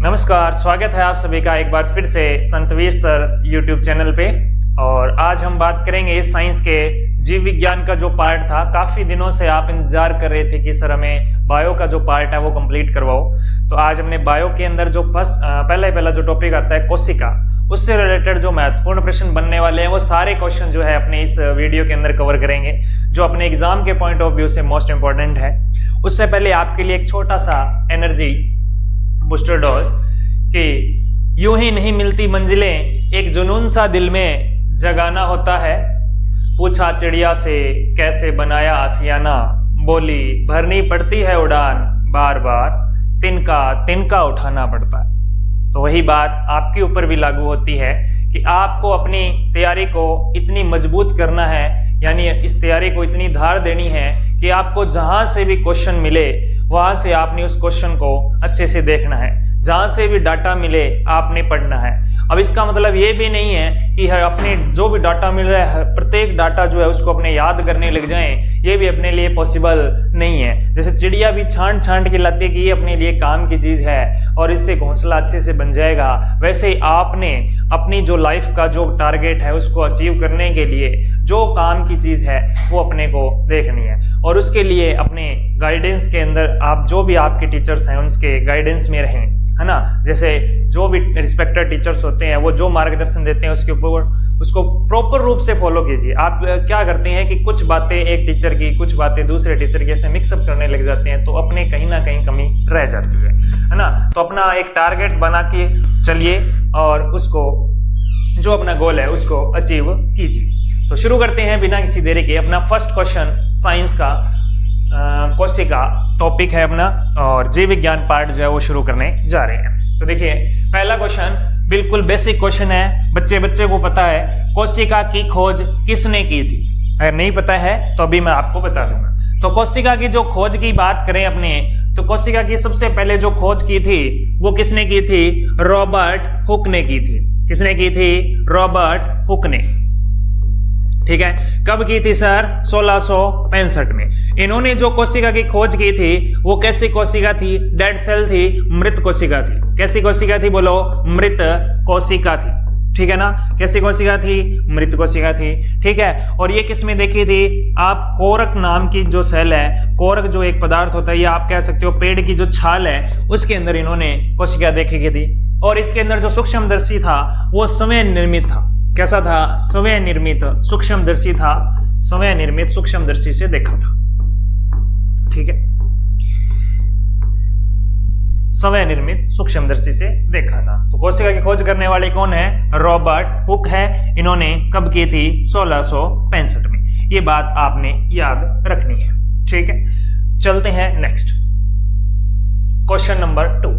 नमस्कार, स्वागत है आप सभी का एक बार फिर से संतवीर सर यूट्यूब चैनल पे। और आज हम बात करेंगे साइंस के जीव विज्ञान का जो पार्ट था। काफ़ी दिनों से आप इंतजार कर रहे थे कि सर हमें बायो का जो पार्ट है वो कंप्लीट करवाओ। तो आज हमने बायो के अंदर जो पहला जो टॉपिक आता है कोशिका, उससे रिलेटेड जो महत्वपूर्ण प्रश्न बनने वाले हैं वो सारे क्वेश्चन जो है अपने इस वीडियो के अंदर कवर करेंगे, जो अपने एग्जाम के पॉइंट ऑफ व्यू से मोस्ट इंपॉर्टेंट है। उससे पहले आपके लिए एक छोटा सा एनर्जी बूस्टर डोज कि यूं ही नहीं मिलती मंजिलें, एक जुनून सा दिल में जगाना होता है। पूछा चिड़िया से कैसे बनाया आसियाना, बोली भरनी पड़ती है उड़ान, बार बार तिनका तिनका उठाना पड़ता है। तो वही बात आपके ऊपर भी लागू होती है कि आपको अपनी तैयारी को इतनी मजबूत करना है, यानी इस तैयारी को इतनी धार देनी है कि आपको जहां से भी क्वेश्चन मिले वहां से आपने उस क्वेश्चन को अच्छे से देखना है, जहां से भी डाटा मिले आपने पढ़ना है। अब इसका मतलब ये भी नहीं है कि अपने जो भी डाटा मिल रहा है प्रत्येक डाटा जो है उसको अपने याद करने लग जाएं, ये भी अपने लिए पॉसिबल नहीं है। जैसे चिड़िया भी छांट छांट के लाती है कि ये अपने लिए काम की चीज है और इससे घोंसला अच्छे से बन जाएगा, वैसे ही आपने अपनी जो लाइफ का जो टारगेट है उसको अचीव करने के लिए जो काम की चीज है वो अपने को देखनी है। और उसके लिए अपने गाइडेंस के अंदर आप जो भी आपके टीचर्स हैं उनके गाइडेंस में रहें, है ना। जैसे जो भी रिस्पेक्टेड टीचर्स होते हैं वो जो मार्गदर्शन देते हैं उसके ऊपर उसको प्रॉपर रूप से फॉलो कीजिए। आप क्या करते हैं कि कुछ बातें एक टीचर की, कुछ बातें दूसरे टीचर की, ऐसे मिक्सअप करने लग जाते हैं तो अपने कहीं ना कहीं कमी रह जाती है ना। तो अपना एक टारगेट बना के चलिए और उसको जो अपना गोल है उसको अचीव कीजिए। तो शुरू करते हैं बिना किसी देरी के। अपना फर्स्ट क्वेश्चन साइंस का कोशिका टॉपिक है अपना, और जीव विज्ञान पार्ट जो है वो शुरू करने जा रहे हैं। तो देखिए पहला क्वेश्चन बिल्कुल बेसिक क्वेश्चन है, बच्चे को पता है कोशिका की खोज किसने की थी। अगर नहीं पता है तो अभी मैं आपको बता दूंगा। तो कोशिका की जो खोज की बात करें अपने, तो कोशिका की सबसे पहले जो खोज की थी वो किसने की थी? रॉबर्ट हुक ने की थी। किसने की थी? रॉबर्ट हुक ने। ठीक है, कब की थी सर? 1665 में। इन्होंने जो कोशिका की खोज की थी वो कैसी कोशिका थी? डेड सेल थी, मृत कोशिका थी। कैसी कोशिका थी बोलो? मृत कोशिका थी। ठीक है ना, कैसी कोशिका थी? मृत कोशिका थी। ठीक है, और ये किस में देखी थी आप? कोरक नाम की जो सेल है, कोरक जो एक पदार्थ होता है, या आप कह सकते हो पेड़ की जो छाल है उसके अंदर इन्होंने कोशिका देखी की थी। और इसके अंदर जो सूक्ष्मदर्शी था वो स्वयं निर्मित था। कैसा था? स्वयं निर्मित सूक्ष्मदर्शी था, स्वयं निर्मित सूक्ष्मदर्शी से देखा था। ठीक है, स्वयं निर्मित सूक्ष्मदर्शी से देखा था। तो कोशिका की खोज करने वाले कौन है? रॉबर्ट हुक है। इन्होंने कब की थी? 1665 में। ये बात आपने याद रखनी है। ठीक है, चलते हैं नेक्स्ट क्वेश्चन नंबर 2।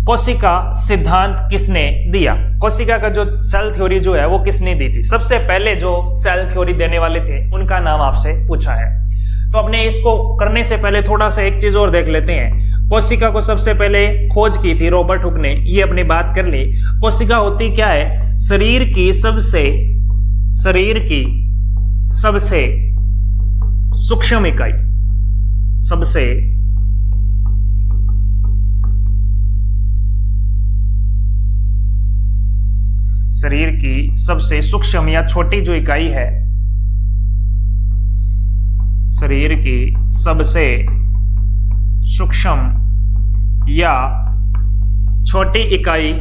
कोशिका सिद्धांत किसने दिया? कोशिका का जो सेल थ्योरी जो है वो किसने दी थी? सबसे पहले जो सेल थ्योरी देने वाले थे उनका नाम आपसे पूछा है। तो अपने इसको करने से पहले थोड़ा सा एक चीज और देख लेते हैं। कोशिका को सबसे पहले खोज की थी रॉबर्ट हुक ने, ये अपनी बात कर ली। कोशिका होती क्या है? शरीर की सबसे सूक्ष्म इकाई, सबसे शरीर की सबसे सूक्ष्म या छोटी जो इकाई है, शरीर की सबसे सूक्ष्म या छोटी इकाई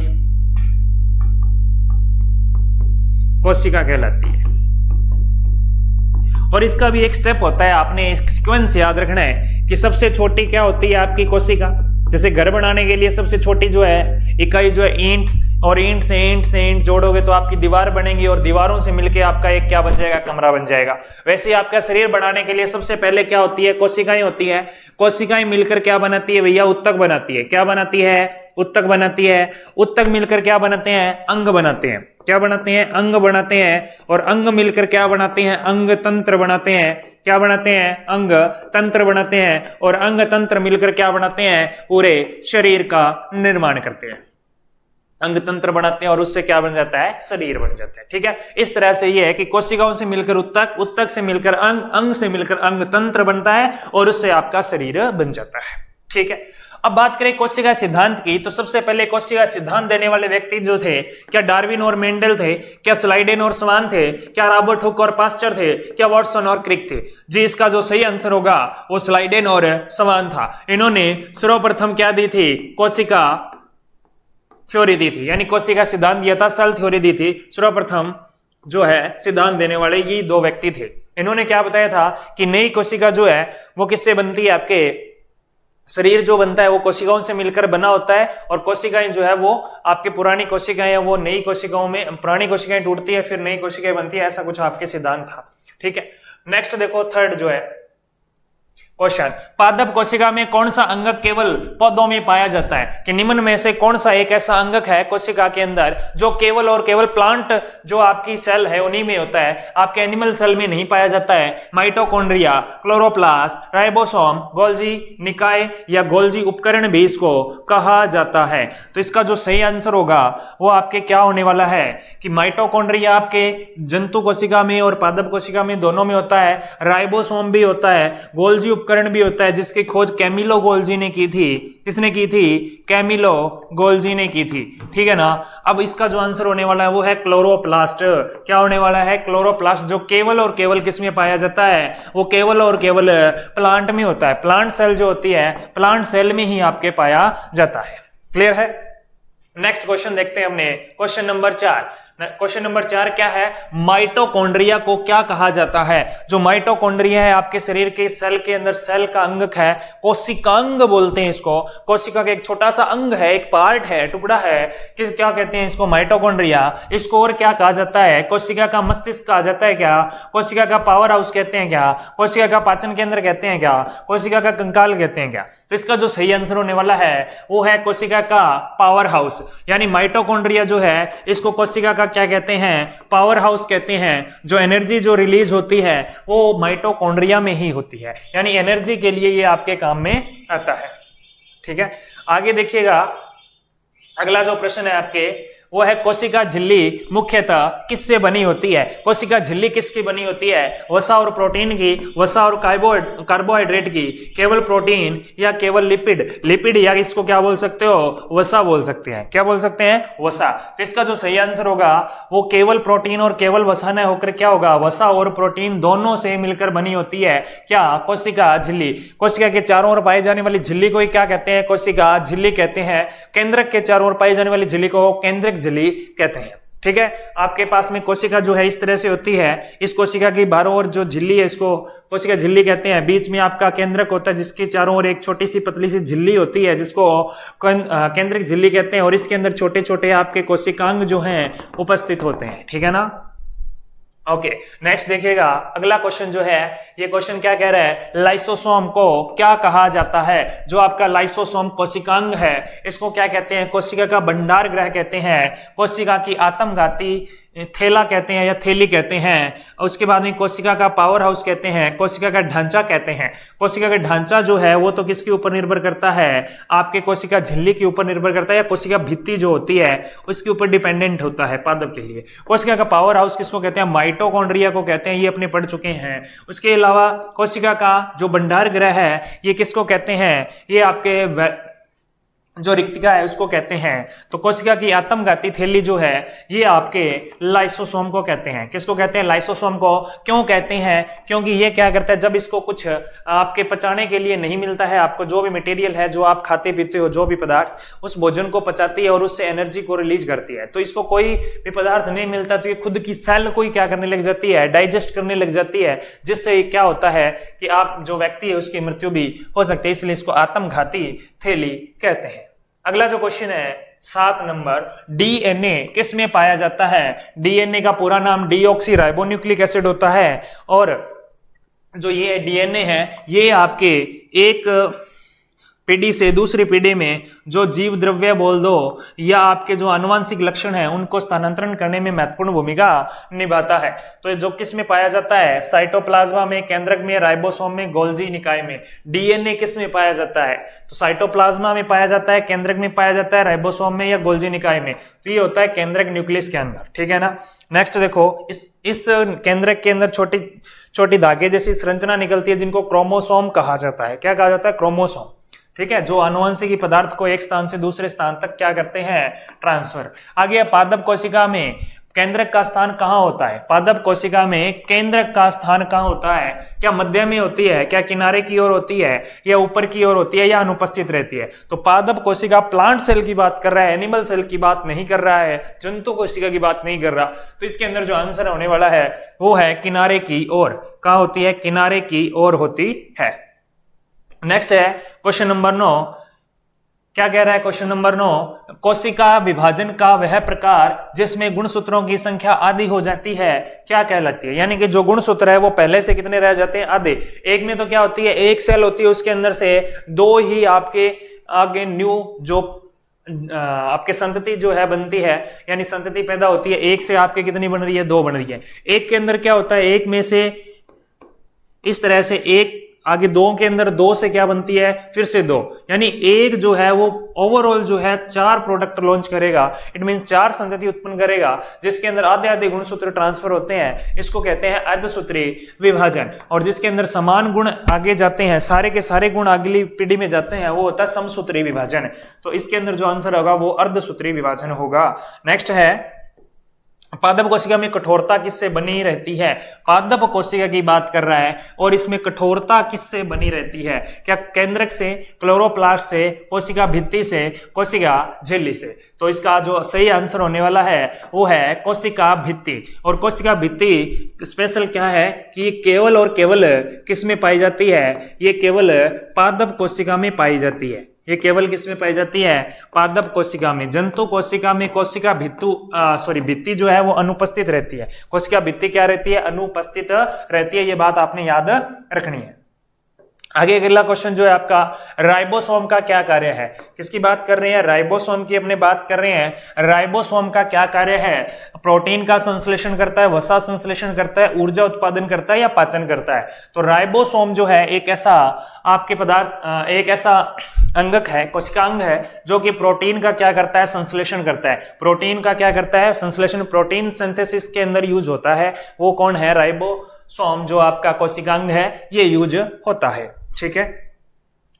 कोशिका कहलाती है। और इसका भी एक स्टेप होता है, आपने एक सीक्वेंस याद रखना है कि सबसे छोटी क्या होती है आपकी कोशिका। जैसे घर बनाने के लिए सबसे छोटी जो है इकाई जो है ईंट, और ईंट से ईंट जोड़ोगे तो आपकी दीवार बनेगी, और दीवारों से मिलके आपका एक क्या बन जाएगा? कमरा बन जाएगा। वैसे ही आपका शरीर बनाने के लिए सबसे पहले क्या होती है? कोशिकाएं होती है। कोशिकाएं मिलकर क्या बनाती है भैया? उत्तक बनाती है। क्या बनाती है? उत्तक बनाती है। उत्तक मिलकर क्या बनाते हैं? अंग बनाते हैं। क्या बनाते हैं? अंग बनाते हैं। और अंग मिलकर क्या बनाते हैं? अंग तंत्र बनाते हैं। क्या बनाते हैं? अंग तंत्र बनाते हैं। और अंग तंत्र मिलकर क्या बनाते हैं? पूरे शरीर का निर्माण करते हैं। अंग तंत्र बनाते हैं और उससे क्या बन जाता है? शरीर बन जाता है। ठीक है, इस तरह से ये है कि कोशिकाओं से मिलकर उत्तक, उत्तक से मिलकर अंग, अंग से मिलकर अंग तंत्र बनता है और उससे आपका शरीर बन जाता है। ठीक है। अब बात करें कोशिका सिद्धांत की, तो सबसे पहले कोशिका सिद्धांत देने वाले व्यक्ति जो थे, क्या डार्विन और मेंडल थे, क्या स्लाइडेन और स्वान थे, क्या रॉबर्ट हुक और पास्चर थे, क्या वाटसन और क्रिक थे? जी इसका जो सही आंसर होगा वो स्लाइडेन और स्वान था। इन्होंने सर्वप्रथम क्या दी थी? कोशिका थ्योरी दी थी, यानी कोशिका सिद्धांत दिया था, सेल थ्योरी दी थी। सर्वप्रथम जो है सिद्धांत देने वाले ये दो व्यक्ति थे। इन्होंने क्या बताया था कि नई कोशिका जो है वो किससे बनती है? आपके शरीर जो बनता है वो कोशिकाओं से मिलकर बना होता है, और कोशिकाएं जो है वो आपके पुरानी कोशिकाएं वो नई कोशिकाओं में, पुरानी कोशिकाएं टूटती है फिर नई कोशिकाएं बनती है, ऐसा कुछ आपके सिद्धांत था। ठीक है, नेक्स्ट देखो थर्ड जो है क्वेश्चन, पादप कोशिका में कौन सा अंगक केवल पौधों में पाया जाता है? कि निम्न में से कौन सा एक ऐसा अंगक है कोशिका के अंदर जो केवल और केवल प्लांट जो आपकी सेल है उन्हीं में होता है, आपके एनिमल सेल में नहीं पाया जाता है? माइटोकॉन्ड्रिया, क्लोरोप्लास्ट, राइबोसोम, गोल्जी निकाय या गोल्जी उपकरण भी इसको कहा जाता है। तो इसका जो सही आंसर होगा वो आपके क्या होने वाला है कि माइटोकॉन्ड्रिया आपके जंतु कोशिका में और पादप कोशिका में दोनों में होता है, राइबोसोम भी होता है, गोल्जी उपकरण भी होता है, जिसकी खोज कैमिलो गोल्जी ने की थी। किसने की थी? कैमिलो गोल्जी ने की थी। ठीक है ना। अब इसका जो आंसर होने वाला है वो है क्लोरोप्लास्ट। क्या होने वाला है? क्लोरोप्लास्ट, जो केवल और केवल किस में पाया जाता है? वो केवल और केवल प्लांट में होता है। प्लांट सेल जो होती है, प्लांट सेल में ही आपके पाया जाता है। क्लियर है? नेक्स्ट क्वेश्चन देखते हैं हमने, क्वेश्चन नंबर 4। क्वेश्चन नंबर 4 क्या है? माइटोकॉन्ड्रिया को क्या कहा जाता है? जो माइटोकॉन्ड्रिया है आपके शरीर के सेल के अंदर सेल का अंगक है, कोशिकांग बोलते हैं इसको। कोशिका का एक छोटा सा अंग है, एक पार्ट है, टुकड़ा है, किस क्या कहते हैं इसको? माइटोकॉन्ड्रिया। इसको और क्या कहा जाता है? कोशिका का मस्तिष्क कहा जाता है क्या? कोशिका का पावर हाउस कहते हैं क्या? कोशिका का पाचन केंद्र कहते हैं क्या? कोशिका का कंकाल कहते हैं क्या? तो इसका जो सही आंसर होने वाला है वो है कोशिका का पावर हाउस, यानी माइटोकॉन्ड्रिया जो है इसको कोशिका का क्या कहते हैं? पावर हाउस कहते हैं। जो एनर्जी जो रिलीज होती है वो माइटोकॉन्ड्रिया में ही होती है, यानी एनर्जी के लिए ये आपके काम में आता है। ठीक है, आगे देखिएगा, अगला जो प्रश्न है आपके वो है कोशिका झिल्ली मुख्यतः किससे बनी होती है? कोशिका झिल्ली किसकी बनी होती है? वसा और प्रोटीन की, वसा और कार्बोहाइड्रेट की, केवल प्रोटीन या केवल लिपिड? लिपिड या इसको क्या बोल सकते हो? वसा बोल सकते हैं। क्या बोल सकते हैं? वसा। तो इसका जो सही आंसर होगा वो केवल प्रोटीन और केवल वसा न होकर क्या होगा? वसा और प्रोटीन दोनों से मिलकर बनी होती है। क्या? कोशिका झिल्ली। कोशिका के चारों ओर पाई जाने वाली झिल्ली को क्या कहते हैं? कोशिका झिल्ली कहते हैं। केंद्रक के चारों ओर पाई जाने वाली झिल्ली को केंद्रक झिल्ली कहते हैं। ठीक है, आपके पास में कोशिका जो है इस तरह से होती है। इस कोशिका की बारों ओर जो झिल्ली है इसको कोशिका झिल्ली कहते हैं। बीच में आपका केंद्रक होता है जिसके चारों ओर एक छोटी सी पतली सी झिल्ली होती है जिसको केंद्रक झिल्ली कहते हैं, और इसके अंदर छोटे छोटे आपके कोशिकांग जो हैं उपस्थित होते हैं। ठीक है ना। ओके, नेक्स्ट देखिएगा, अगला क्वेश्चन जो है ये क्वेश्चन क्या कह रहा है? लाइसोसोम को क्या कहा जाता है? जो आपका लाइसोसोम कोशिकांग है इसको क्या कहते हैं? कोशिका का भंडार गृह कहते हैं, कोशिका की आत्मघाती थैला कहते हैं या थैली कहते हैं, उसके बाद में कोशिका का पावर हाउस कहते हैं, कोशिका का ढांचा कहते हैं। कोशिका का ढांचा जो है वो तो किसके ऊपर निर्भर करता है? आपके कोशिका झिल्ली के ऊपर निर्भर करता है, या कोशिका भित्ति जो होती है उसके ऊपर डिपेंडेंट होता है पादप के लिए। कोशिका का पावर हाउस किसको कहते हैं? माइटोकॉन्ड्रिया को कहते हैं, ये अपने पढ़ चुके हैं। उसके अलावा कोशिका का जो भंडार गृह है ये किसको कहते हैं? ये आपके जो रिक्तिका है उसको कहते हैं। तो कोशिका की आत्मघाती थैली जो है ये आपके लाइसोसोम को कहते हैं। किसको कहते हैं? लाइसोसोम को। क्यों कहते हैं? क्योंकि ये क्या करता है, जब इसको कुछ आपके पचाने के लिए नहीं मिलता है, आपको जो भी मटेरियल है जो आप खाते पीते हो, जो भी पदार्थ, उस भोजन को पचाती है और उससे एनर्जी को रिलीज करती है। तो इसको कोई भी पदार्थ नहीं मिलता तो ये खुद की सेल को ही क्या करने लग जाती है? डाइजेस्ट करने लग जाती है, जिससे क्या होता है कि आप जो व्यक्ति है उसकी मृत्यु भी हो सकती है। इसलिए इसको आत्मघाती थैली कहते हैं। अगला जो क्वेश्चन है 7 नंबर, डीएनए किस में पाया जाता है? डीएनए का पूरा नाम डीऑक्सी राइबोन्यूक्लिक एसिड होता है, और जो ये डीएनए है ये आपके एक पीढ़ी से दूसरी पीढ़ी में जो जीव द्रव्य बोल दो या आपके जो आनुवांशिक लक्षण है उनको स्थानांतरण करने में महत्वपूर्ण भूमिका निभाता है। तो जो किस में पाया जाता है? साइटोप्लाज्मा में, केंद्रक में, राइबोसोम में, गोल्जी निकाय में। डीएनए किस में पाया जाता है? तो साइटोप्लाज्मा में पाया जाता है, केंद्रक में पाया जाता है, राइबोसोम में या गोल्जी निकाय में। तो ये होता है केंद्रक न्यूक्लियस के अंदर। ठीक है ना। नेक्स्ट देखो, इस केंद्रक के अंदर छोटी छोटी धागे जैसी संरचना निकलती है जिनको क्रोमोसोम कहा जाता है। क्या कहा जाता है? क्रोमोसोम। ठीक है, जो आनुवंशिकी पदार्थ को एक स्थान से दूसरे स्थान तक क्या करते हैं, ट्रांसफर। आगे पादप कोशिका में केंद्रक का स्थान कहाँ होता है, पादप कोशिका में केंद्रक का स्थान कहाँ होता है, क्या मध्य में होती है, क्या किनारे की ओर होती है, या ऊपर की ओर होती है, या अनुपस्थित रहती है। तो पादप कोशिका प्लांट सेल की बात कर रहा है, एनिमल सेल की बात नहीं कर रहा है, जंतु कोशिका की बात नहीं कर रहा। तो इसके अंदर जो आंसर होने वाला है वो है किनारे की ओर, कहाँ होती है, किनारे की ओर होती है। नेक्स्ट है क्वेश्चन नंबर 9, क्या कह रहा है क्वेश्चन नंबर 9, कोशिका विभाजन का वह प्रकार जिसमें गुणसूत्रों की संख्या आधी हो जाती है क्या कहलाती है। यानी कि जो गुणसूत्र है वो पहले से कितने रह जाते हैं, आधे। एक में तो क्या होती है, एक सेल होती है, उसके अंदर से दो ही आपके आगे न्यू जो आपके संतति जो है बनती है, यानी संतति पैदा होती है। एक से आपके कितनी बन रही है, दो बन रही है। एक के अंदर क्या होता है, एक में से इस तरह से एक, आगे दो के अंदर दो से क्या बनती है, फिर से दो, यानी एक जो है वो ओवरऑल जो है 4 प्रोडक्ट लॉन्च करेगा। इट मींस 4 संतति उत्पन्न करेगा, जिसके अंदर आधे आधे गुणसूत्र ट्रांसफर होते हैं। इसको कहते हैं अर्धसूत्री विभाजन। और जिसके अंदर समान गुण आगे जाते हैं, सारे के सारे गुण अगली पीढ़ी में जाते हैं, वो होता है समसूत्री विभाजन। तो इसके अंदर जो आंसर होगा वो अर्धसूत्री विभाजन होगा। नेक्स्ट है पादप कोशिका में कठोरता किससे बनी रहती है। पादप कोशिका की बात कर रहा है और इसमें कठोरता किससे बनी रहती है, क्या केंद्रक से, क्लोरोप्लास्ट से, कोशिका भित्ति से, कोशिका झिल्ली से। तो इसका जो सही आंसर होने वाला है वो है कोशिका भित्ति। और कोशिका भित्ति स्पेशल क्या है कि केवल और केवल किस में पाई जाती है, ये केवल पादप कोशिका में पाई जाती है। ये केवल किसमें पाई जाती है, पादप कोशिका में। जंतु कोशिका में कोशिका भित्ति जो है वो अनुपस्थित रहती है। कोशिका भित्ति क्या रहती है, अनुपस्थित रहती है। ये बात आपने याद रखनी है। आगे अगला क्वेश्चन जो है आपका, राइबोसोम का क्या कार्य है। किसकी बात कर रहे हैं, राइबोसोम की अपने बात कर रहे हैं। राइबोसोम का क्या कार्य है, प्रोटीन का संश्लेषण करता है, वसा संश्लेषण करता है, ऊर्जा उत्पादन करता है, या पाचन करता है। तो राइबोसोम जो है एक ऐसा आपके पदार्थ, एक ऐसा अंगक है, कोशिकांग है, जो कि प्रोटीन का क्या करता है, संश्लेषण करता है। प्रोटीन का क्या करता है, संश्लेषण। प्रोटीन सिंथेसिस के अंदर यूज होता है, वो कौन है, राइबोसोम जो आपका कोशिकांग है ये यूज होता है। ठीक है,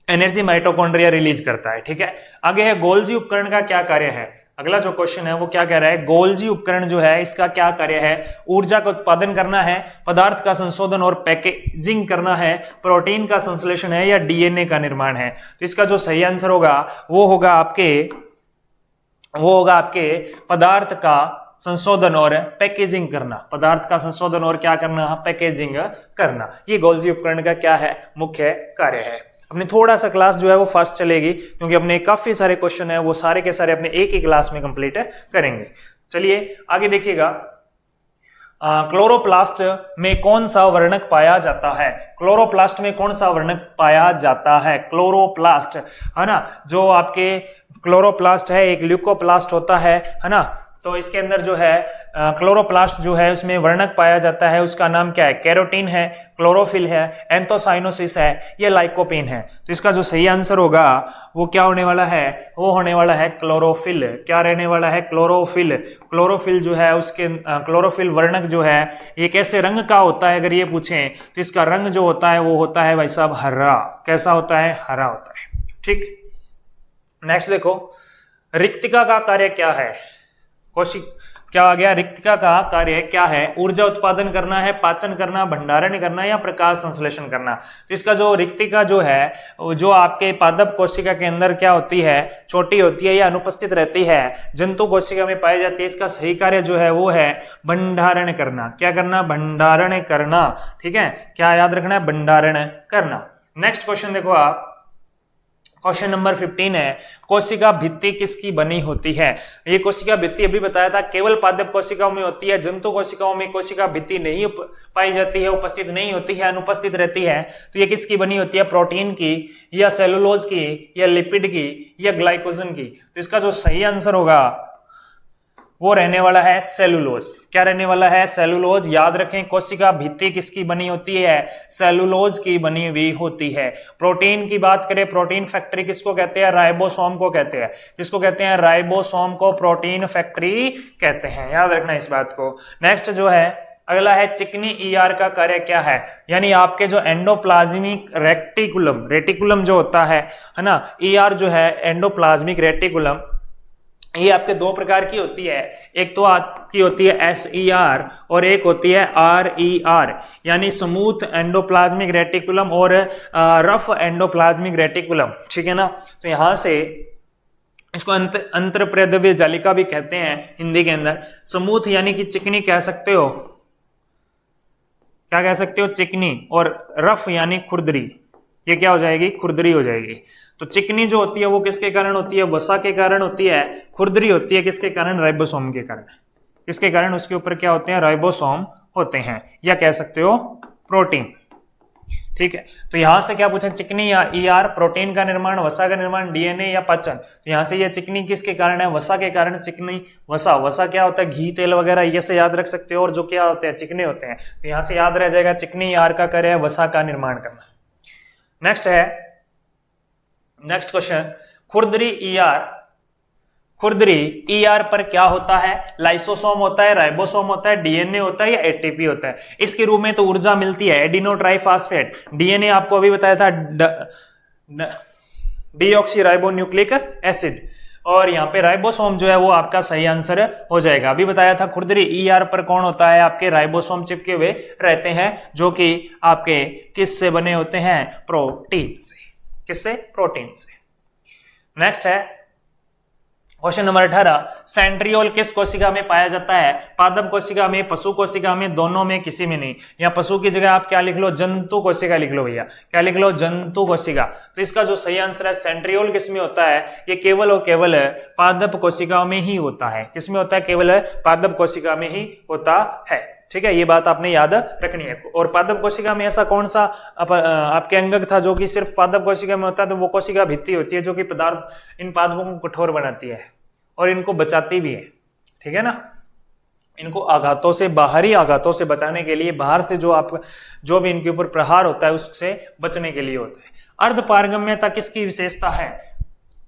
एनर्जी माइटोकॉन्ड्रिया रिलीज करता है। ठीक है, आगे है गोल्जी उपकरण का क्या कार्य है। अगला जो क्वेश्चन है वो क्या कह रहा है, गोल्जी उपकरण जो है इसका क्या कार्य है, ऊर्जा का उत्पादन करना है, पदार्थ का संशोधन और पैकेजिंग करना है, प्रोटीन का संश्लेषण है, या डीएनए का निर्माण है। तो इसका जो सही आंसर होगा वो होगा आपके पदार्थ का संशोधन और पैकेजिंग करना। पदार्थ का संशोधन और क्या करना, पैकेजिंग करना। ये गोल्जी उपकरण का क्या है, मुख्य कार्य है। अपने थोड़ा सा क्लास जो है वो फास्ट चलेगी, क्योंकि अपने काफी सारे क्वेश्चन है वो सारे के सारे अपने एक ही क्लास में कंप्लीट करेंगे। चलिए आगे देखिएगा, क्लोरोप्लास्ट में कौन सा वर्णक पाया जाता है। क्लोरोप्लास्ट में कौन सा वर्णक पाया जाता है, क्लोरोप्लास्ट है ना। जो आपके क्लोरोप्लास्ट है एक ल्यूकोप्लास्ट होता है ना। तो इसके अंदर जो है क्लोरोप्लास्ट जो है उसमें वर्णक पाया जाता है, उसका नाम क्या है, कैरोटीन है, क्लोरोफिल है, एंथोसाइनोसिस है, या लाइकोपीन है। तो इसका जो सही आंसर होगा वो क्या होने वाला है, वो होने वाला है क्लोरोफिल। क्या रहने वाला है, क्लोरोफिल। क्लोरोफिल जो है उसके क्लोरोफिल वर्णक जो है ये कैसे रंग का होता है, अगर ये पूछें तो इसका रंग जो होता है वो होता है भाई साहब हरा। कैसा होता है, हरा होता है। ठीक, नेक्स्ट देखो, रिक्तिका का कार्य क्या है। क्या आ गया, रिक्तिका का कार्य क्या है, ऊर्जा उत्पादन करना है, पाचन करना, भंडारण करना, या प्रकाश संश्लेषण करना। तो इसका जो रिक्तिका जो है जो आपके पादप कोशिका के अंदर क्या होती है, छोटी होती है या अनुपस्थित रहती है, जंतु कोशिका में पाई जाती है। इसका सही कार्य जो है वो है भंडारण करना। क्या करना, भंडारण करना। ठीक है, क्या याद रखना है, भंडारण करना। नेक्स्ट क्वेश्चन देखो आप, क्वेश्चन नंबर 15 है, कोशिका भित्ति किसकी बनी होती है। ये कोशिका भित्ति अभी बताया था केवल पादप कोशिकाओं में होती है, जंतु कोशिकाओं में कोशिका भित्ति नहीं पाई जाती है, उपस्थित नहीं होती है, अनुपस्थित रहती है। तो ये किसकी बनी होती है, प्रोटीन की, या सेलुलोज की, या लिपिड की, या ग्लाइकोजन की। तो इसका जो सही आंसर होगा वो रहने वाला है सेलुलोज। क्या रहने वाला है, सेलुलोज। याद रखें कोशिका भित्ति किसकी बनी होती है, सेलुलोज की बनी हुई होती है। प्रोटीन की बात करें, प्रोटीन फैक्ट्री किसको कहते हैं, राइबोसोम को कहते हैं। किसको कहते हैं, राइबोसोम को प्रोटीन फैक्ट्री कहते हैं। याद रखना इस बात को। नेक्स्ट जो है अगला है चिकनी ईआर का कार्य क्या है, यानी आपके जो एंडोप्लाज्मिक रेटिकुलम जो होता है ना, ईआर जो है एंडोप्लाज्मिक रेटिकुलम, ये आपके दो प्रकार की होती है। एक तो आपकी होती है एसईआर और एक होती है आरईआर, यानी स्मूथ एंडोप्लाज्मिक रेटिकुलम और रफ एंडोप्लाज्मिक रेटिकुलम, ठीक है ना। तो यहां से इसको अंतरप्रद्रव्य जालिका भी कहते हैं हिंदी के अंदर। स्मूथ यानी कि चिकनी कह सकते हो, क्या कह सकते हो, चिकनी, और रफ यानी खुरदरी, ये क्या हो जाएगी, खुरदरी हो जाएगी। तो चिकनी जो होती है वो किसके कारण होती है, वसा के कारण होती है। खुरदरी होती है किसके कारण, राइबोसोम के कारण। किसके कारण, उसके ऊपर क्या होते हैं, राइबोसोम होते हैं, या कह सकते हो प्रोटीन, ठीक है। तो यहां से क्या पूछा, चिकनी या ईआर, प्रोटीन का निर्माण, वसा का निर्माण, डीएनए या पाचन। तो यहां से ये चिकनी किसके कारण है, वसा के कारण। चिकनी वसा, वसा क्या होता है, घी तेल वगैरह, ये से याद रख सकते हो, और जो क्या होते हैं, चिकने होते हैं। तो यहां से याद रह जाएगा चिकनी ईआर का कार्य है वसा का निर्माण करना। नेक्स्ट क्वेश्चन, खुरदरी ईआर, खुरदरी ईआर पर क्या होता है, लाइसोसोम होता है, राइबोसोम होता है, डीएनए होता है या एटीपी होता है। इसके रूप में तो ऊर्जा मिलती है, एडिनो ट्राइफॉस्फेट। डीएनए आपको अभी बताया था डीऑक्सीराइबोन्यूक्लिक एसिड, और यहाँ पे राइबोसोम जो है वो आपका सही आंसर हो जाएगा। अभी बताया था खुरदरी ईआर पर कौन होता है, आपके राइबोसोम चिपके हुए रहते हैं, जो कि आपके किससे बने होते हैं, प्रोटीन से। किससे, प्रोटीन से। नेक्स्ट है क्वेश्चन नंबर 18, सेंट्रियोल किस कोशिका में पाया जाता है, पादप कोशिका में, पशु कोशिका में, दोनों में, किसी में नहीं। या पशु की जगह आप क्या लिख लो, जंतु कोशिका लिख लो भैया, क्या लिख लो, जंतु कोशिका। तो इसका जो सही आंसर है, सेंट्रियोल किस में होता है, ये केवल और केवल पादप कोशिका में ही होता है। किसमें होता है, केवल पादप कोशिका में ही होता है, ठीक है। ये बात आपने याद रखनी है। और पादप कोशिका में ऐसा कौन सा आपके अंगक था जो कि सिर्फ पादप कोशिका में होता है, तो वो कोशिका भित्ति होती है, जो कि पदार्थ इन पादपों को कठोर बनाती है और इनको बचाती भी है, ठीक है ना। इनको आघातों से, बाहरी आघातों से बचाने के लिए, बाहर से जो भी इनके ऊपर प्रहार होता है उससे बचने के लिए होता है। अर्धपारगम्यता किसकी विशेषता है,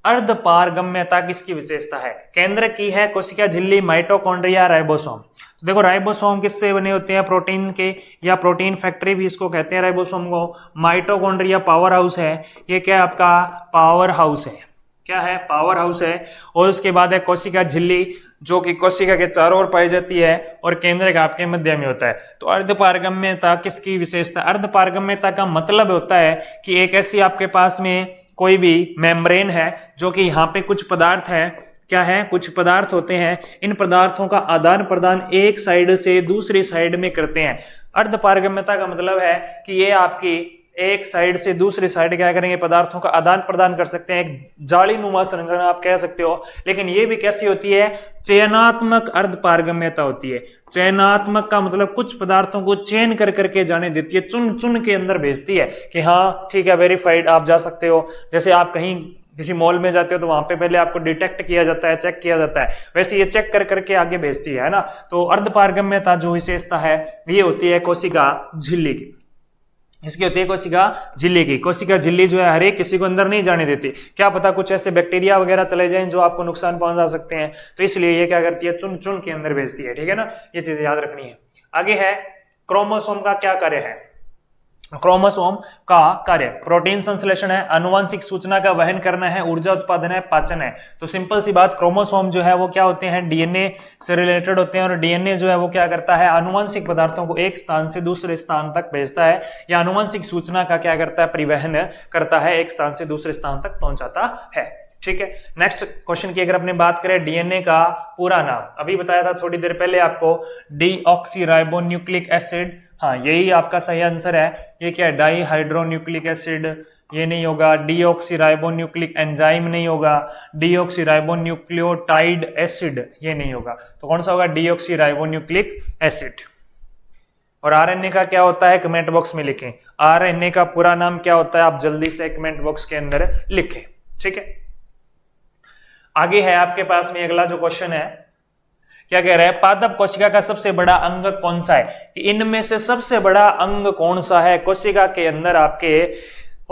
अर्धपारगम्यता किसकी विशेषता है, केंद्र की है, कोशिका झिल्ली, माइटोकॉन्ड्रिया, राइबोसोम। तो देखो राइबोसोम किससे बने होते हैं, प्रोटीन के, या प्रोटीन फैक्ट्री भी इसको कहते हैं राइबोसोम को। माइटोकॉन्ड्रिया पावर हाउस है, ये क्या है आपका, पावर हाउस है, क्या है, पावर हाउस है। और उसके बाद है कोशिका झिल्ली, जो कि कोशिका के चारों ओर पाई जाती है, और केंद्र का आपके मध्य में होता है। तो अर्धपारगम्यता किसकी विशेषता, अर्धपारगम्यता का मतलब होता है कि एक ऐसी आपके पास में कोई भी मेम्ब्रेन है, जो कि यहाँ पे कुछ पदार्थ है, क्या है, कुछ पदार्थ होते हैं, इन पदार्थों का आदान प्रदान एक साइड से दूसरी साइड में करते हैं। अर्धपारगम्यता का मतलब है कि ये आपकी एक साइड से दूसरी साइड क्या करेंगे, पदार्थों का आदान प्रदान कर सकते हैं। एक जाली नुमा संरचना आप कह सकते हो, लेकिन ये भी कैसी होती है, चयनात्मक अर्धपारगम्यता होती है। चयनात्मक का मतलब कुछ पदार्थों को चयन कर करके जाने देती है, चुन चुन के अंदर भेजती है कि हाँ ठीक है, वेरीफाइड, आप जा सकते हो। जैसे आप कहीं किसी मॉल में जाते हो तो वहां पे पहले आपको डिटेक्ट किया जाता है, चेक किया जाता है, वैसे ये चेक कर करके आगे भेजती है ना। तो अर्धपारगम्यता जो विशेषता है ये होती है कोशिका झिल्ली की। इसकी होती है कोशिका झिल्ली की। कोशिका झिल्ली जो है हर एक किसी को अंदर नहीं जाने देती, क्या पता कुछ ऐसे बैक्टीरिया वगैरह चले जाएं जो आपको नुकसान पहुंचा सकते हैं, तो इसलिए ये क्या करती है, चुन चुन के अंदर भेजती है, ठीक है ना। ये चीजें याद रखनी है। आगे है क्रोमोसोम का क्या कार्य है, क्रोमोसोम का कार्य प्रोटीन संश्लेषण है, आनुवंशिक सूचना का वहन करना है, ऊर्जा उत्पादन है, पाचन है। तो सिंपल सी बात, क्रोमोसोम जो है वो क्या होते हैं, डीएनए से रिलेटेड होते हैं, और डीएनए जो है वो क्या करता है, आनुवंशिक पदार्थों को एक स्थान से दूसरे स्थान तक भेजता है, या आनुवंशिक सूचना का क्या करता है, परिवहन करता है, एक स्थान से दूसरे स्थान तक पहुंचाता है, ठीक है। नेक्स्ट क्वेश्चन की अगर अपने बात करें, डीएनए का पूरा नाम, अभी बताया था थोड़ी देर पहले आपको, डीऑक्सीराइबोन्यूक्लिक एसिड, हाँ यही आपका सही आंसर है। ये क्या है, डाईहाइड्रोन्यूक्लिक एसिड, ये नहीं होगा। डीऑक्सीराइबोन्यूक्लिक एंजाइम नहीं होगा। डीऑक्सीराइबोन्यूक्लियोटाइड एसिड, ये नहीं होगा। तो कौन सा होगा, डीऑक्सीराइबोन्यूक्लिक एसिड। और आरएनए का क्या होता है, कमेंट बॉक्स में लिखें, आरएनए का पूरा नाम क्या होता है, आप जल्दी से कमेंट बॉक्स के अंदर लिखें, ठीक है। आगे है आपके पास में अगला जो क्वेश्चन है, क्या कह रहा है, पादप कोशिका का सबसे बड़ा अंग कौन सा है, इनमें से सबसे बड़ा अंग कौन सा है, कोशिका के अंदर आपके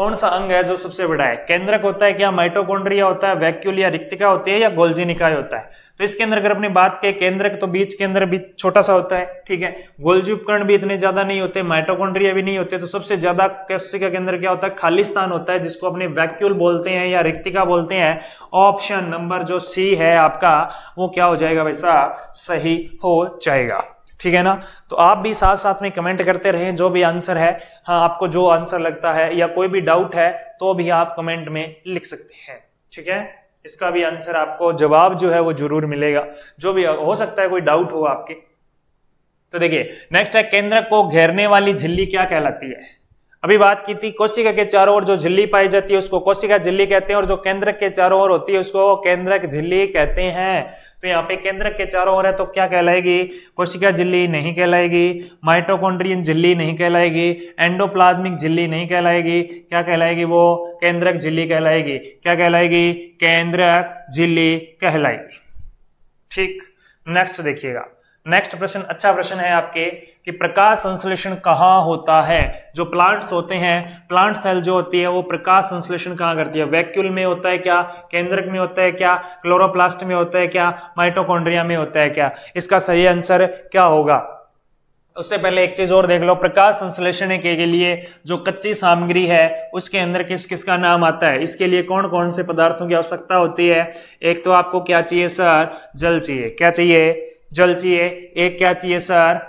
कौन सा अंग है जो सबसे बड़ा है? केंद्रक होता है क्या, माइटोकॉन्ड्रिया होता है, वैक्यूल या रिक्तिका होती है, या गोल्जी निकाय होता है? तो इसके अंदर अगर अपनी बात करें केंद्रक तो बीच के अंदर भी छोटा सा होता है, ठीक है। गोल्जी उपकरण भी इतने ज्यादा नहीं होते, माइटोकॉन्ड्रिया भी नहीं होते, तो सबसे ज्यादा कोशिका के अंदर क्या होता है? खाली स्थान होता है, जिसको अपने वैक्यूल बोलते हैं या रिक्तिका बोलते हैं। ऑप्शन नंबर जो सी है आपका वो क्या हो जाएगा वैसा? सही हो जाएगा, ठीक है ना। तो आप भी साथ साथ में कमेंट करते रहें जो भी आंसर है। हाँ, आपको जो आंसर लगता है या कोई भी डाउट है तो भी आप कमेंट में लिख सकते हैं, ठीक है। इसका भी आंसर आपको जवाब जो है वो जरूर मिलेगा, जो भी हो सकता है कोई डाउट हो आपके। तो देखिए नेक्स्ट है, केंद्रक को घेरने वाली झिल्ली क्या कहलाती है? अभी बात की थी कोशिका के चारों ओर जो झिल्ली पाई जाती है उसको कोशिका झिल्ली कहते हैं, और जो केंद्रक के चारों ओर होती है उसको केंद्रक झिल्ली कहते हैं। तो यहाँ पे केंद्रक के चारों ओर है तो क्या कहलाएगी? कोशिका झिल्ली नहीं कहलाएगी, माइटोकॉन्ड्रियन झिल्ली नहीं कहलाएगी, एंडोप्लाज्मिक झिल्ली नहीं कहलाएगी, क्या कहलाएगी? वो केंद्रक झिल्ली कहलाएगी। क्या कहलाएगी? केंद्रक झिल्ली कहलाएगी, ठीक। नेक्स्ट देखिएगा, नेक्स्ट प्रश्न अच्छा प्रश्न है आपके कि प्रकाश संश्लेषण कहाँ होता है? जो प्लांट्स होते हैं, प्लांट सेल जो होती है वो प्रकाश संश्लेषण कहाँ करती है? वैक्यूल में होता है क्या, केंद्रक में होता है क्या, क्लोरोप्लास्ट में होता है क्या, माइटोकॉन्ड्रिया में होता है क्या? इसका सही आंसर क्या होगा? उससे पहले एक चीज और देख लो, प्रकाश संश्लेषण के लिए जो कच्ची सामग्री है उसके अंदर किस किस का नाम आता है? इसके लिए कौन कौन से पदार्थों की आवश्यकता होती है? एक तो आपको क्या चाहिए सर? जल चाहिए। क्या चाहिए? जल चाहिए। एक क्या चाहिए सर?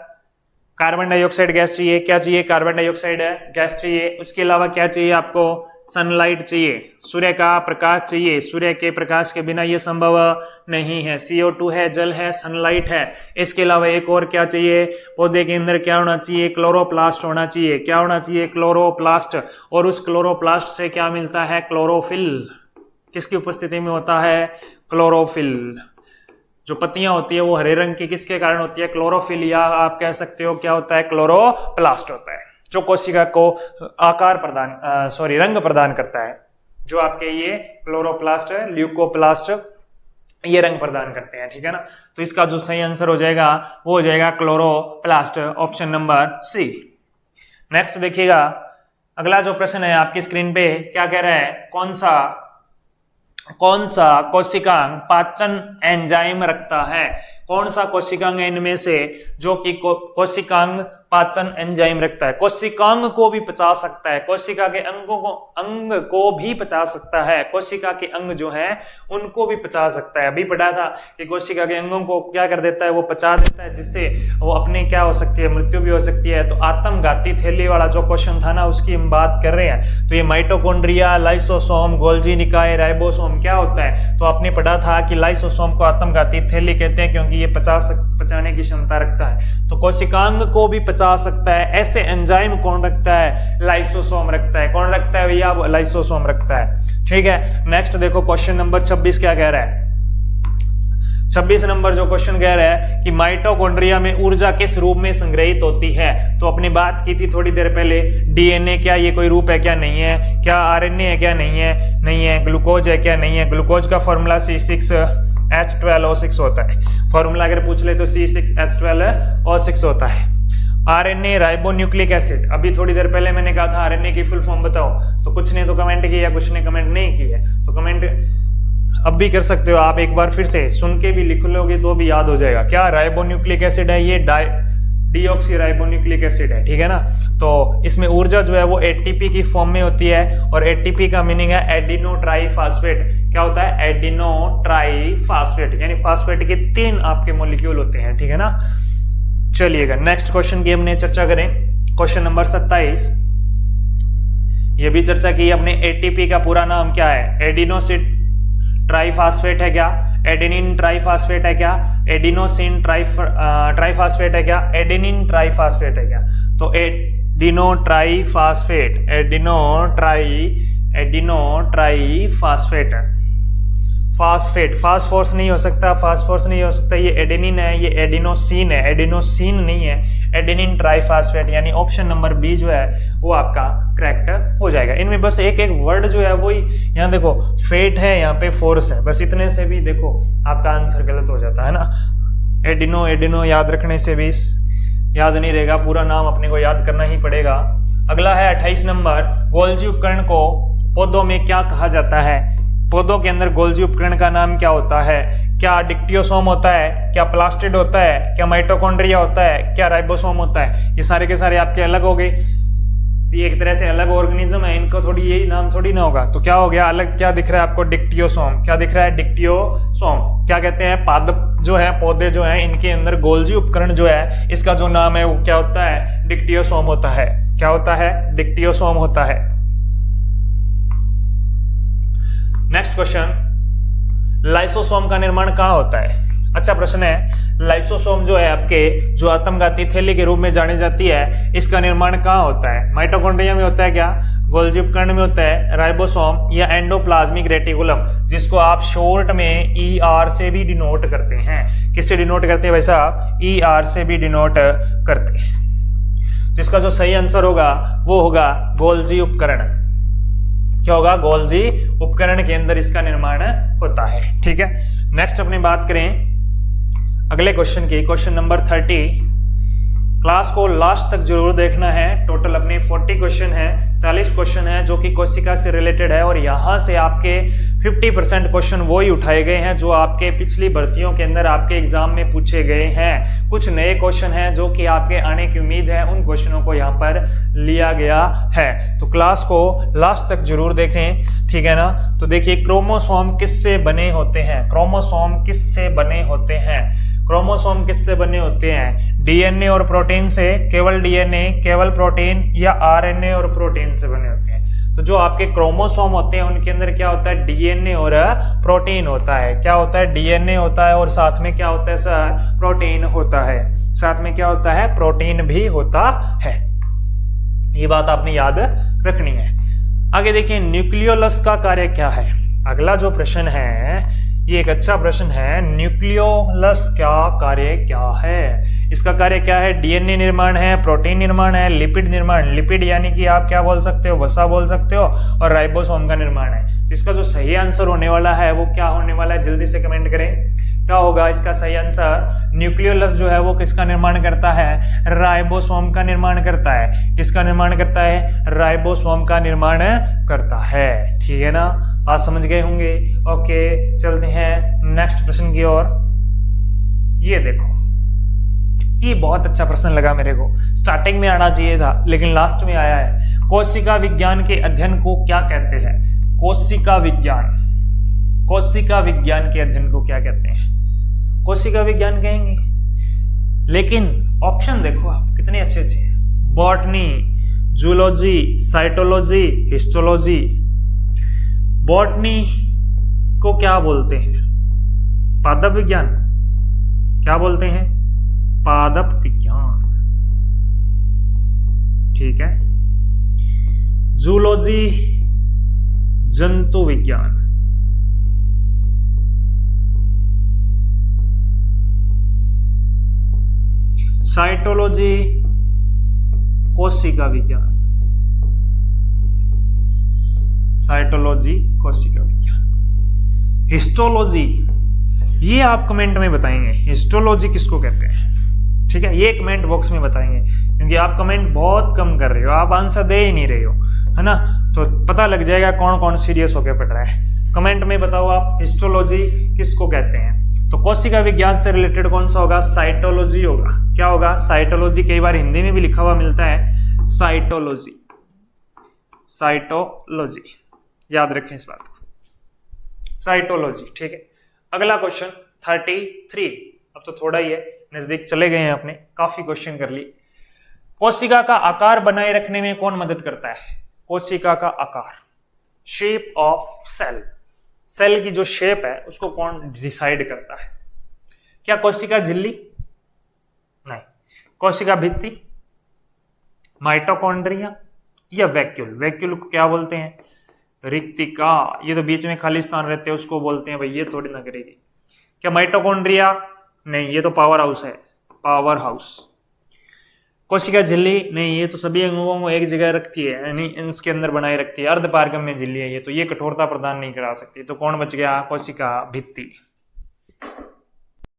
कार्बन डाइऑक्साइड गैस चाहिए। क्या चाहिए? कार्बन डाइऑक्साइड गैस चाहिए। उसके अलावा क्या चाहिए आपको? सनलाइट चाहिए, सूर्य का प्रकाश चाहिए। सूर्य के प्रकाश के बिना ये संभव नहीं है। CO2 है, जल है, सनलाइट है। इसके अलावा एक और क्या चाहिए? पौधे के अंदर क्या होना चाहिए? क्लोरोप्लास्ट होना चाहिए। क्या होना चाहिए? क्लोरोप्लास्ट। और उस क्लोरोप्लास्ट से क्या मिलता है? क्लोरोफिल। किसकी उपस्थिति में होता है? क्लोरोफिल। जो पत्तियां होती है वो हरे रंग की किसके कारण होती है? क्लोरोफिल, या आप कह सकते हो क्या होता है? क्लोरोप्लास्ट होता है, जो कोशिका को आकार प्रदान रंग प्रदान करता है। जो आपके ये क्लोरोप्लास्ट, ल्यूकोप्लास्ट, ये रंग प्रदान करते हैं, ठीक है ना। तो इसका जो सही आंसर हो जाएगा वो हो जाएगा chloroplast, option number C. Next देखिएगा, अगला जो प्रश्न है आपकी स्क्रीन पे क्या कह रहा है? कौन सा कोशिकांग पाचन एंजाइम रखता है? कौन सा कोशिकांग इनमें से जो कि कोशिकांग पाचन एंजाइम रखता है? कोशिकांग को भी पचा सकता है, कोशिका के अंग को भी पचा सकता है, कोशिका के अंग जो है उनको भी पचा सकता है। अभी पढ़ा था कि कोशिका के अंगों को क्या कर देता है? वो पचा देता है, जिससे वो अपने क्या हो सकती है? मृत्यु भी हो सकती है। तो आत्मघाती थैली वाला जो क्वेश्चन था ना, उसकी हम बात कर रहे हैं। तो ये माइटोकॉन्ड्रिया, लाइसोसोम, गोल्जी निकाय, राइबोसोम क्या होता है? तो आपने पढ़ा था कि लाइसोसोम को आत्मघाती थैली कहते हैं क्योंकि ये पचाने की क्षमता रखता है। तो कोशिकांग को भी पचा सकता है। ऐसे एंजाइम कौन रखता है? लाइसोसोम रखता है। कौन रखता है भैया? लाइसोसोम रखता है, ठीक है। नेक्स्ट देखो क्वेश्चन नंबर 26 क्या कह रहा है? 26 नंबर जो क्वेश्चन कह रहा है कि माइटोकॉन्ड्रिया में ऊर्जा किस रूप में संग्रहित होती है? तो अपनी बात की थी थोड़ी देर पहले, डीएनए क्या ये कोई रूप है क्या? नहीं है। क्या आरएनए है क्या? नहीं है। नहीं है। ग्लूकोज है क्या? नहीं है। ग्लूकोज का फॉर्मूला C6H12O6 होता है। फॉर्मूला अगर पूछ ले तो C6H12O6 होता है। आरएनए राइबोन्यूक्लिक एसिड, अभी थोड़ी देर पहले मैंने कहा था आरएनए की फुल फॉर्म बताओ, तो कुछ ने तो कमेंट किया, कुछ ने कमेंट नहीं किया। तो कमेंट अब भी कर सकते हो आप, एक बार फिर से सुन के भी लिख लोगे तो भी याद हो जाएगा। क्या राइबोन्यूक्लिक एसिड है? ये डीऑक्सी राइबोन्यूक्लिक एसिड है, ठीक है ना। तो इसमें ऊर्जा जो है वो एटीपी की फॉर्म में होती है, और एटीपी का मीनिंग है एडिनो ट्राईफास्फेट। क्या होता है? एडिनो ट्राईफास्फेट, यानी फास्फेट के 3 आपके मॉलिक्यूल होते हैं, ठीक है ना। चलिएगा नेक्स्ट क्वेश्चन की हमने चर्चा करें, क्वेश्चन नंबर 27। ये भी चर्चा की अपने, एटीपी का पूरा नाम क्या है? एडिनोसिन ट्राईफास्फेट है क्या? एडेनिन ट्राईफास्फेट है क्या? एडिनोसिन ट्राईफास्फेट है क्या? एडेनिन ट्राईफास्फेट है क्या? तो एडिनो ट्राईफास्फेट, एडिनो ट्राईफास्फेट है। फास्फेट, फास्फोरस नहीं हो सकता, फास्फोरस नहीं हो सकता, ये एडेनिन है, ये एडिनोसिन है, एडिनोसिन नहीं है, एडेनिन ट्राईफास्फेट, यानी ऑप्शन नंबर बी जो है वो आपका करेक्ट हो जाएगा। इनमें बस एक एक वर्ड जो है वही, यहाँ देखो फेट है, यहाँ पे फोर्स है, बस इतने से भी देखो आपका आंसर गलत हो जाता है ना। एडिनो याद रखने से भी याद नहीं रहेगा, पूरा नाम अपने को याद करना ही पड़ेगा। अगला है 28 नंबर, गोल्जी उपकरण को पौधों में क्या कहा जाता है? पौधों के अंदर गोल्जी उपकरण का नाम क्या होता है? क्या डिक्टियोसोम होता है, क्या प्लास्टिड होता है, क्या माइटोकॉन्ड्रिया होता है, क्या राइबोसोम होता है? ये सारे के सारे आपके अलग हो गए। ये एक तरह से अलग ऑर्गेनिज्म है, इनको थोड़ी यही नाम थोड़ी ना होगा। तो क्या हो गया अलग? क्या दिख रहा है आपको? डिक्टियोसोम। क्या दिख रहा है? डिक्टियोसोम। क्या कहते हैं? पादप जो है, पौधे जो है, इनके अंदर गोल्जी उपकरण जो है, इसका जो नाम है वो क्या होता है? डिक्टियोसोम होता है। क्या होता है? डिक्टियोसोम होता है। नेक्स्ट क्वेश्चन, लाइसोसोम का निर्माण कहाँ होता है? अच्छा प्रश्न है। लाइसोसोम जो है आपके, जो आत्मघाती थैली के रूप में जानी जाती है, इसका निर्माण कहाँ होता है? माइटोकॉन्ड्रिया में होता है क्या? गोल्जी उपकरण में होता है? राइबोसोम या एंडोप्लाज्मिक रेटिकुलम, जिसको आप शॉर्ट में ER से भी डिनोट करते हैं। किससे डिनोट करते हैं भाई साहब? ER से भी डिनोट करते हैं। तो इसका जो सही आंसर होगा वो होगा गोल्जी उपकरण। क्या होगा? गोल्जी उपकरण के अंदर इसका निर्माण होता है। ठीक है, नेक्स्ट अपनी बात करें अगले क्वेश्चन की, क्वेश्चन नंबर 30। क्लास को लास्ट तक जरूर देखना है। टोटल अपने 40 क्वेश्चन है, 40 क्वेश्चन है जो कि कोशिका से रिलेटेड है, और यहाँ से आपके 50% क्वेश्चन वो ही उठाए गए हैं जो आपके पिछली भर्तियों के अंदर आपके एग्जाम में पूछे गए हैं। कुछ नए क्वेश्चन हैं जो कि आपके आने की उम्मीद है, उन क्वेश्चनों को यहाँ पर लिया गया है। तो क्लास को लास्ट तक जरूर देखें, ठीक है ना। तो देखिए, क्रोमोसोम किससे बने होते हैं? क्रोमोसोम किससे बने होते हैं? क्रोमोसोम किससे बने होते हैं? डीएनए और प्रोटीन से, केवल डीएनए, केवल प्रोटीन, या आरएनए और प्रोटीन से बने होते हैं? तो जो आपके क्रोमोसोम होते हैं उनके अंदर क्या होता है? डीएनए और प्रोटीन होता है। क्या होता है? डीएनए होता है, और साथ में क्या होता है सर? प्रोटीन होता है। साथ में क्या होता है? प्रोटीन भी होता है। ये बात आपने याद रखनी है। आगे देखिए, न्यूक्लियोलस का कार्य क्या है? अगला जो प्रश्न है ये एक अच्छा प्रश्न है। न्यूक्लियोलस का कार्य क्या है? इसका कार्य क्या है? डीएनए निर्माण है, प्रोटीन निर्माण है, लिपिड निर्माण, लिपिड यानी कि आप क्या बोल सकते हो? वसा बोल सकते हो, और राइबोसोम का निर्माण है। तो इसका जो सही आंसर होने वाला है वो क्या होने वाला है? जल्दी से कमेंट करें, क्या होगा इसका सही आंसर? न्यूक्लियोलस जो है वो किसका निर्माण करता है? राइबोसोम का निर्माण करता है। किसका निर्माण करता है? राइबोसोम का निर्माण करता है। ठीक है ना, बात समझ गए होंगे। ओके, चलते हैं नेक्स्ट प्रश्न की ओर। ये देखो, ये बहुत अच्छा प्रश्न लगा मेरे को। स्टार्टिंग में आना चाहिए था लेकिन लास्ट में आया है। कोशिका विज्ञान के अध्ययन को क्या कहते हैं? कोशिका विज्ञान, कोशिका विज्ञान के अध्ययन को क्या कहते हैं? कोशिका विज्ञान कहेंगे, लेकिन ऑप्शन देखो आप कितने अच्छे अच्छे हैं। Botany, zoology, cytology, histology. Botany को क्या बोलते हैं? पादप विज्ञान। क्या बोलते हैं? पादप विज्ञान। ठीक है। जूलॉजी, जंतु विज्ञान। साइटोलॉजी, कोशिका विज्ञान। साइटोलॉजी, कोशिका विज्ञान। हिस्टोलॉजी, ये आप कमेंट में बताएंगे हिस्टोलॉजी किसको कहते हैं। ठीक है, ये कमेंट बॉक्स में बताएंगे, क्योंकि आप कमेंट बहुत कम कर रहे हो, आप आंसर दे ही नहीं रहे हो, है ना। तो पता लग जाएगा कौन कौन सीरियस होकर पढ़ रहा है। कमेंट में बताओ आप हिस्टोलॉजी किसको कहते हैं। तो कोशिका विज्ञान से रिलेटेड कौन सा होगा? साइटोलॉजी होगा। क्या होगा? साइटोलॉजी। कई बार हिंदी में भी लिखा हुआ मिलता है साइटोलॉजी, साइटोलॉजी, याद रखें इस बात को, साइटोलॉजी। ठीक है, अगला क्वेश्चन 33। अब तो थोड़ा ही है, नजदीक चले गए हैं अपने, काफी क्वेश्चन कर ली। कोशिका का आकार बनाए रखने में कौन मदद करता है? कोशिका का आकार, शेप ऑफ सेल, सेल की जो शेप है उसको कौन डिसाइड करता है? क्या कोशिका झिल्ली? नहीं। कोशिका भित्ति, माइटोकॉन्ड्रिया, या वैक्यूल? वैक्यूल को क्या बोलते हैं? रिक्तिका। ये तो बीच में खाली स्थान रहते हैं उसको बोलते हैं भाई, ये थोड़ी ना करेगी। क्या माइटोकॉन्ड्रिया? नहीं, ये तो पावर हाउस है, पावर हाउस। कोशिका झिल्ली? नहीं, ये तो सभी अंगों को एक जगह रखती है, यानी इसके अंदर बनाए रखती है। अर्धपारगम्य में झिल्ली है ये, तो ये कठोरता प्रदान नहीं करा सकती। तो कौन बच गया? कोशिका भित्ति।